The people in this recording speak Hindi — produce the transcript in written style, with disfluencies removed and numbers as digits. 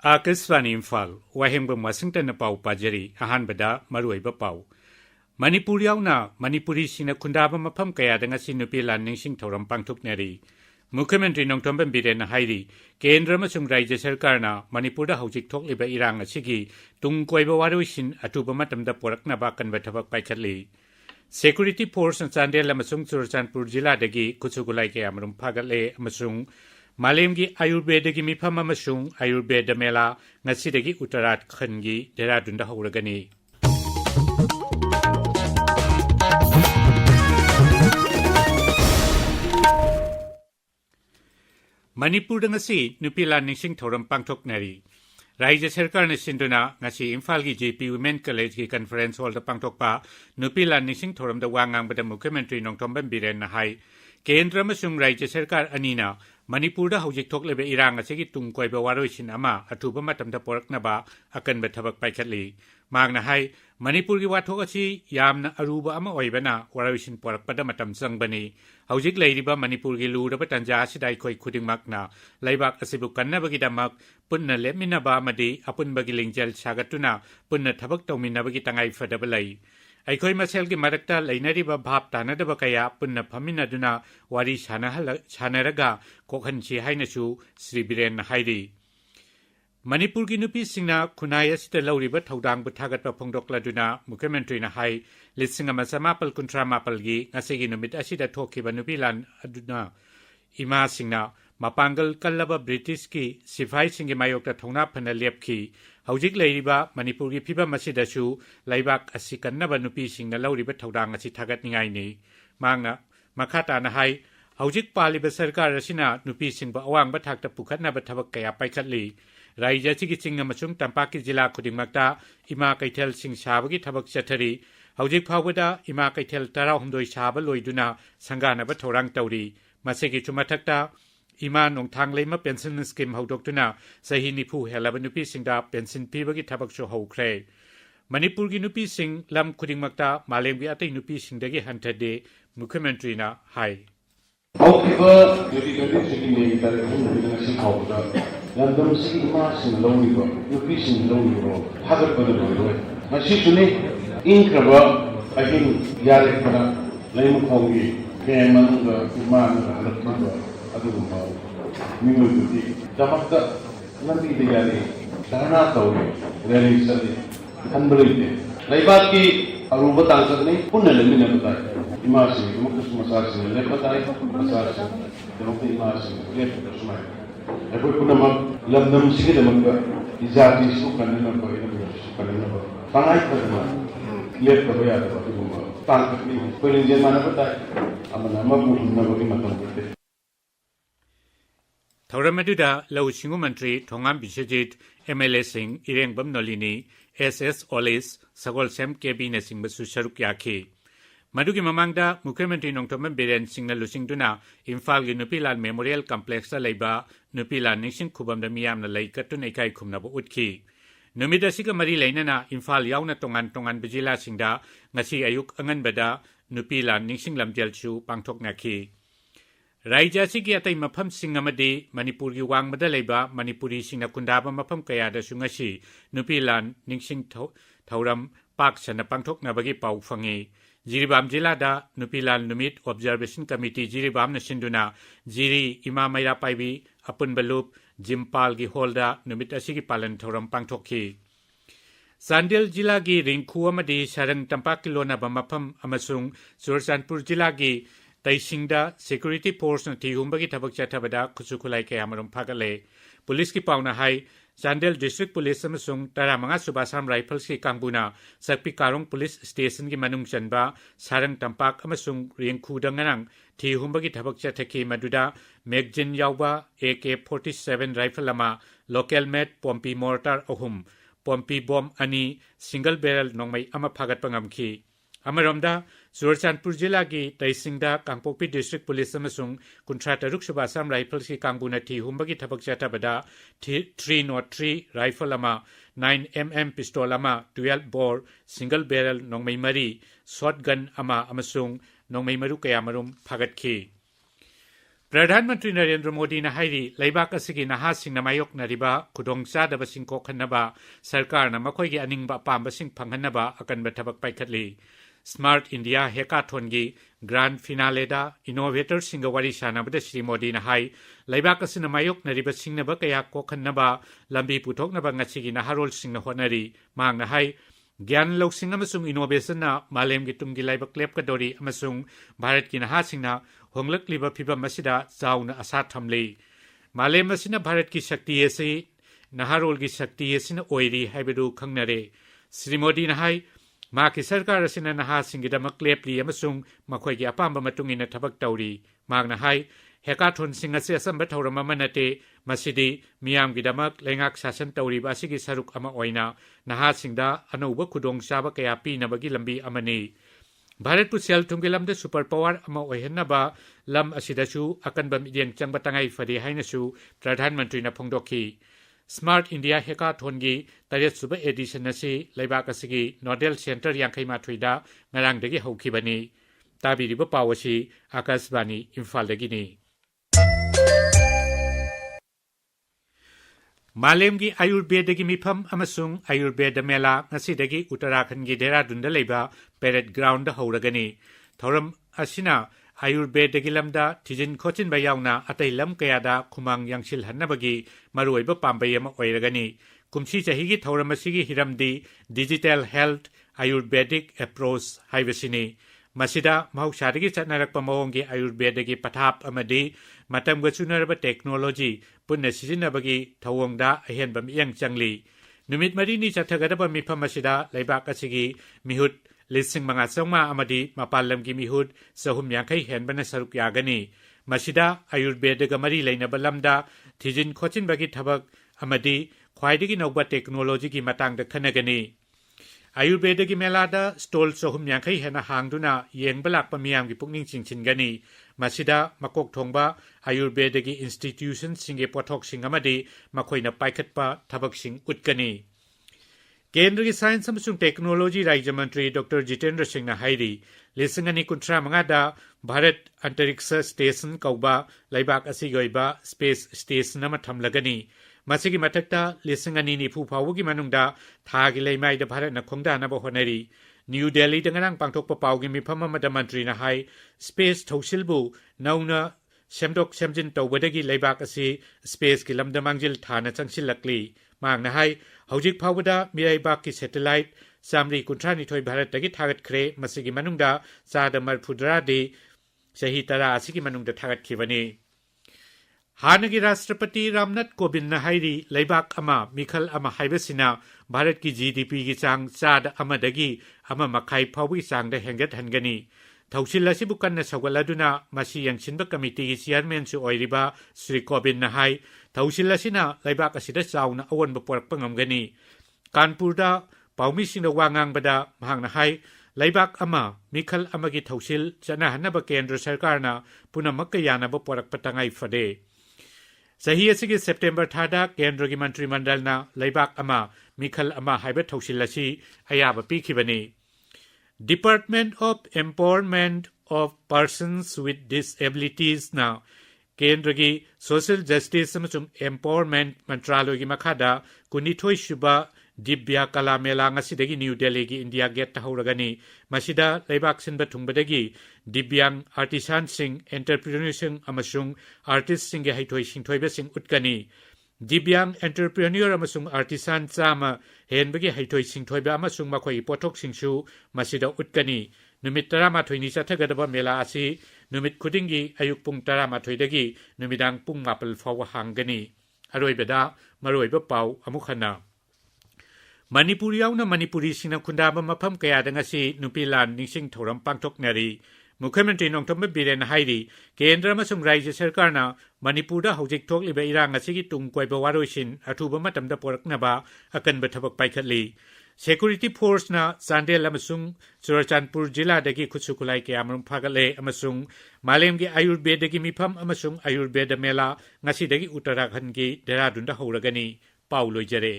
आकाशवाणी इम्फाल वाहेंबम वाशिंगटन पाउ पाजरी अहानबदा मरुइबा पाउ Manipur यावना Manipuri Singh खुंदाबा मफम कयादा ngasi nupi lan ningsing thoram pangthoknari मुख्यमंत्री नोंथोंबम बिरेन हाइरी केंद्र अमसुंग राज्य सरकारना मणिपुर हौजिक थोकलिबा इरांग असिगी तुंग कोइबा वारुसिन अटुबा मतमदा पोरकनबा कनबा थबक पाइखतली सेक्युरिटी फोर्स चांदेल अमसुंग चुरचानपुर जिलादगी कुचुगुलाई के अमरुम फागले अमसुंग मालेमगी आयुर्वेदगी मिफम अमसुंग आयुर्वेद मेला ngasiदगी उत्तराखंडगी देहरादूनदा हौरगनी Manipur ngasi nupilan ningsing thoram pangthoknari राज्य सरकार ने सिंधुना ngasi इम्फाल की जेपी वुमेन कॉलेज की कॉन्फ्रेंस हॉल दा पांगथोकपा nupilan ningsing thoram दा वांगांगबदा मुख्यमंत्री नोंथोंबम बिरेन हाई केंद्र अमसुंग राज्य सरकार अनीना मणिपुर दा हौजिक थोकलेबे इरांग असिगी तुंग कोइबा वारोइसिन अमा अथुबा मतमदा पोरकनबा अकनबा थबक पाइखतली मांगना हाई मणिपुर की वाथोक असि यामना अरुबा अमा ओइबना वारोइसिन पोरकपदा मतम संगबनी हौजिक लैरिबा मणिपुर की लूरबा तंजा असिदा अखोइ खुदिंगमकना लैबाक असिबु कन्नबगीदमक पुन्ना लेमिनबा अमदि अपुनबगी लिंगजेल सागतुना पुन्ना थबक तौमिनबगी तंगाइ फदबा लै अखोइ मसेलगी मरक्ता लैनरिबा भाब तानदबा कया पुन्ना फमिनदुना वारी सानरगा कोखनछि हाइनसु श्री बिरेन हाइरी मणिपुर की नुपी सिंगना खुनाय असिदा लौरिबा थौदांग थागतबा फोंदोक्लादुना मुख्यमंत्रीना हाई लिसिंग अमा समापल कुंट्रा मापलगी ngasiगी नुमित असिदा थोखिबा नुपिलान अदुना इमा सिंगना मपांगल कल्लबा ब्रिटिश की सिपाही सिंगी मायोक्ता थौना फना लेपखी हौजिक लैरिबा मणिपुर की फिबा मसिदसु लैबाक असि कन्नबा नुपी सिंगना लौरिबा थौदांग असि थागतनिंगाइनि मांगना मखाताना हाई हौजिक पालिबा सरकार असिना नुपी सिंगबा अवांगबा थाकता पुखतनबा थबक कया पाइखतली राज्य की चिंग अमसुंग तंपाकी जिला खुदिंगमक्ता इमा कैथेल सिंग साबगी थबक चथरी हौजिक फावबदा इमा कैथेल 13 साबा लोइदुना संगानबा थौरांग तौरी मसेगी चुमथक्ता इमा नोंथांगलेमा पेंशन स्कीम हौदोक्तुना सही निफु हेलाबा नुपी सिंगदा पेंशन पीबगी थबकसु हौख्रे मणिपुर की नुपी सिंग लम खुदिंगमक्ता मालेमगी अतै नुपी सिंगदगी हंथदे मुख्यमंत्रीना हाई हौखिबा सिंगी नेगी तारेखुन लंदम से इमासिंग लौरिबा नुपीसिंग लौरिबा हागतबदा लोइरोय मसिसुनि इंख्रबा अहिंग यारेखना लैमुखोंगी केमनगा इमानगा हलक्तबा अदुगुम्बा मिंगुदुदि दमक्ता लंबीदे यारे धरना तौरे रैली चले खनबलैते लैबाकी अरुबा तांगतने पुन्ना लेमिनबा इमासिंग मुक्तस मसासिंग लेपताय मसासिंग दमक्ता इमासिंग लेपता सुमाय अखोई पुनमक लंदम सिगदमक इजाति सुकननबा सुकननबा तंगाइ फदमा लेपतबा यादबा अदुगुम्बा तांगतनि कोलिंजेन मानबता अमना मगुनबगी मतमबते थौरमदुदा लौसिंगु मंत्री थोंगाम बिश्वजित एमएलए सिंह इरेंगबम नोलिनी एसएस ओलिस सगोलसेम केबिने सिंहबसु सरुक याखी मधुगी ममांगदा मुख्यमंत्री नोंथोंबम बिरेन सिंहना लुसिंगदुना इम्फाल की नुपीलान मेमोरियल कॉम्प्लेक्स लैबा नुपीलान निसिंग खुबमदा मियामना लैकतुन इकाई खुमनबा उठखी नुमित असिगा मरी लैनना इम्फाल यावना तोंगान तोंगान जिला सिंगदा ngasi अयुक अंगनबदा नुपीलान निसिंग लमजेलसु पांगथोकनाखी राज्य की अतै मफम सिंह अमदि मणिपुर की वांगबदा लैबा मणिपुरी सिंगना कुंदाबा मफम कयादसु ngasi नुपीलान निसिंग थौरम पाक सना पांगथोकनबगी पाउ फंगी जिरीबाम जिलादा नुपीलाल नुमित ऑब्जर्वेशन कमिटी जिरीबाम नसिंदुना जिरी इमा मैरा पाइबी अपुनबलुप जिम्पाल की होल्दा नुमित असिगी पालन थौरम पांगथोखी चांदेल जिला की रिंखु अमदि सरंग तंपाक किलोना बमफम अमसुंग चुरचानपुर जिला की तैसिंगदा सिक्योरिटी फोर्स न थिहुंबगी थबक चथबदा खुसुखुलाई के अमरम फागले पुलिस की पाउना हाई चांदेल डिस्ट्रिक्ट पुलिस अमसुंग 15 सुबासाम राइफल्स की कांगबुना सकपी कारोंग पुलिस स्टेशन की मनुंग चनबा सारंग तंपाक अमसुंग रिंखुदा ngarang थिहुंबगी थबक चथकी मदुदा मैगजीन यावबा AK-47 राइफल अमा लोकल मेड पोम्पी मोर्टार अहुम पोम्पी बॉम्ब अनि सिंगल बैरल नोंगमै अमा फागतपा ngamखी अमरमदा चुरचानपुर जिला की तैसिंगदा कांगपोकपी डिस्ट्रिक्ट पुलिस अमसुंग 53 सुबासाम राइफल्स की कांगबुना थिहुंबगी थबक चथबदा 303 राइफल अमा 9mm पिस्तौल अमा 12 बोर सिंगल बैरल नोंगमै मरी शॉटगन अमा अमसुंग नोंगमै मरु कयामरुम फागतखी प्रधानमंत्री नरेंद्र मोदी ने हाईरी लेबाक असगी नहासिंग मायोक्नरिबा खुदोंगचादबसिंग कोखन्नबा सरकारना मखोइगी अनिंगबा अपाम्बसिंग फंगन्नबा अकनबा थबक पाइखतली स्मार्ट इंडिया हैकाथॉनगी ग्रांड फिनालेदा इनोवेटर सिंग वारी सानाबदा श्री मोदी ने हाई लेबाक असना मायोक्नरिबा सिंगनबा कया कोखन्नबा लंबी पुथोकनबा ngasiगी नहारोल सिंगना होनरी मांगना हाई ज्ञान लौसिंग अमसुंग इनोवेशनना मालेमगी तुंगी लाइबा क्लेपकदोरी अमसुंग भारत की नहासिंगना होंगलकलिबा फिबम मसिदा चाउना आशा थमले मालेम मसिना भारत की शक्ति एसे नहारोल की शक्ति एसिना ओइरी हाइबदु खंगनरे श्री मोदी ने हाई माकी सरकार असिना नहासिंगीदमक क्लेपली अमसुंग मखोइगी अपाम्बा मतुंगिना थबक तौरी मांगना हाई हैकाथॉन सिंग असे असंबा थौरम अमा नते मसिदी मियामगीदमक लेंगाक शासन तौरीबा असिगी सरुक अमा ओइना नहासिंगदा अनौबा खुदोंगचाबा कया पीनबगी लंबी अमनी भारत सेल थुंगी लमदे सुपर पावर अमा ओइहन्नबा लम असिदसु अकनबा मिडियंग चंगबा तंगाई फदे हाइनसु प्रधानमंत्री ना फोंदोखी स्मार्ट इंडिया हैकाथॉनगी तरेत सुबा एडिशन असी लेबाक असिगी नोडल सेंटर यांखै माथुइदा ngarangdagi हौखिबनी ताबिरिबा पावसी आकाशवाणी इम्फालदगिनी मालेमगी आयुर्वेदगी मिफम अमसुंग आयुर्वेद मेला ngasiदगी उत्तराखंडगी देहरादूनदा लेबा पेरेड ग्राउंड हौरगनी थौरम असिना आयुर्वेदगी लमदा थिजिन खोचिनबा यावना अतै लम कयादा खुमांग यांगसिल हन्नबगी मरुइबा पाम्बै अमा ओइरगनी कुमसी चहिगी थौरम असिगी हिरमदी डिजिटल हेल्थ आयुर्वेदिक अप्रोच हाइबसिनी मसिदा महौसादगी चटनरकपा मओंगी आयुर्वेदगी पथाप अमदी मतमगा चुनरबा टेक्नोलॉजी पुन्ना सिजिनबगी थौंगदा अहेनबा मियंग चंगली नुमित मरिनी चथगदबा मिफम असिदा लेबाक असिगी मिहुत लिसिंग मंगा चौमा अमदी मपालमगी मिहुत सहुम यांखै हेनबना सरुक यागनी मसिदा आयुर्वेदगा मरी लेनबा लमदा थिजिन खोचिनबगी थबक अमदी ख्वाइदगी नौबा टेक्नोलॉजी मतंगदा खनगनी आयुर्वेदगी मेलादा स्टॉल सहुम यांखै हेना हांगदुना येंगबा लाकपा मियामगी पुकनिंग चिंचिनगनी मसिदा मकोक थोंगबा आयुर्वेदगी इंस्टीट्यूशन सिंगे पोथोक सिंग अमदी मखोइना पाइखतपा थबक सिंग उतकनी केंद्र की साइंस अमसुंग टेक्नोलॉजी राज्य मंत्री डॉक्टर जितेंद्र सिंह हाइरी लिसिंग अनि कुंथ्रा मंगादा भारत अंतरिक्ष स्टेशन कौबा लेबाक असिगोइबा स्पेस स्टेशन अमा थमलगनी मसिगी मथक्ता लिसिंग अनि निफु फावगी मनुंगदा थागी लेमाइदा भारत न खोंगदानबा होनरी न्यू दिल्ली दंगरांग पांगथोकपा पावगी मिफम अमदा मंत्री ना हाई स्पेस थौसिलबु नौना सेमदोक सेमजिन तौबदगी लेबाक असि स्पेस की लमदा मांगजिल थाना चंगसिलकली मांगना हाई हौजिक फावदा मिराइबाक की सैटेलाइट चामरी कुंथ्रानिथोय भारतदगी थागतख्रे मसिगी मनुंगदा चादा मरफुदरादि सही तरा असिगी मनुंगदा थागतखिबनी हानगी राष्ट्रपति रामनाथ कोविंद हाइरी लेबाक अमा मिखल अमा हाइबसिना भारत की जीडीपी की चांग चादा अमदगी अमा मखाई फावगी चांगदा हेंगत हनगनी थौसिल असिबु कन्ना सौगलदुना मसि यंगसिनबा कमिटी की चेयरमैन सु ओइरिबा श्री कोविंद हाई थौसिल असिना लेबाक असिदा चाउना अवनबा पोरकपा ngamgani कानपुरदा पाउमिसिंग वांगांगबदा महांगना हाई लेबाक अमा मिखल अमगी थौसिल चनाहनबा केंद्र सरकारना पुनमक यानबा पोरकपा तंगाई फदे सही असिगी सेप्टेम्बर थादा केंद्र की मंत्रिमंडलना लेबाक अमा मिखल अमा हाइबा थौसिल असि अयाबा पीखिबनी department of empowerment of persons with disabilities ना केंद्र की सोशल जस्टिस अमसुंग एम्पावरमेंट मंत्रालय की मखादा कुनिथोय सुबा दिव्या कला मेला ngasiदगी न्यू दिल्ली की इंडिया गेट हौरगनी मसिदा लेबाक सिनबा थुंगबदगी दिव्यांग आर्टिसान सिंग एंटरप्रेन्योरसिंग अमसुंग आर्टिस्ट सिंग हाइथोय सिंथोयबा सिंग उतकनी दिव्यांग एंटरप्रेन्योर अमसुंग आर्टिसान चामा हेनबगी हाइथोय सिंथोयबा अमसुंग मखोय पोथोक सिंगसु मसिदा उतकनी नुमित 13 चथगदबा मेला असि नुमित खुदिंगी अयुक पुंग 13 नुमिदांग पुंग 9 फाव हांगनी अरोइबदा मरोइबा पाउ अमुखना मणिपुर यावना मणिपुरी सिंना खुंदाबा मफम कयादा ngasi नुपी लान निसिंग थौरम पांगथोकनरी मुख्यमंत्री नोंथोंबा बिरेन हाइरी केंद्र अमसुंग राज्य सरकारना मणिपुरदा हौजिक थोकलिबा इरांग असिगी तुंग कोइबा वारोइसिन अथुबा मतमदा पोरकनबा अकनबा थबक पाइखतली सेक्यूरिटी फोर्स ना चांदेल अमसुंग चुरचांदपुर जिलादगी खुसुखुलाई कयामरुम फागले अमसुंग मालेमगी आयुर्वेदगी मिफम अमसुंग आयुर्वेद मेला ngasiदगी उत्तराखंडगी देहरादूनदा हौरगनी पाउ लोइजरे।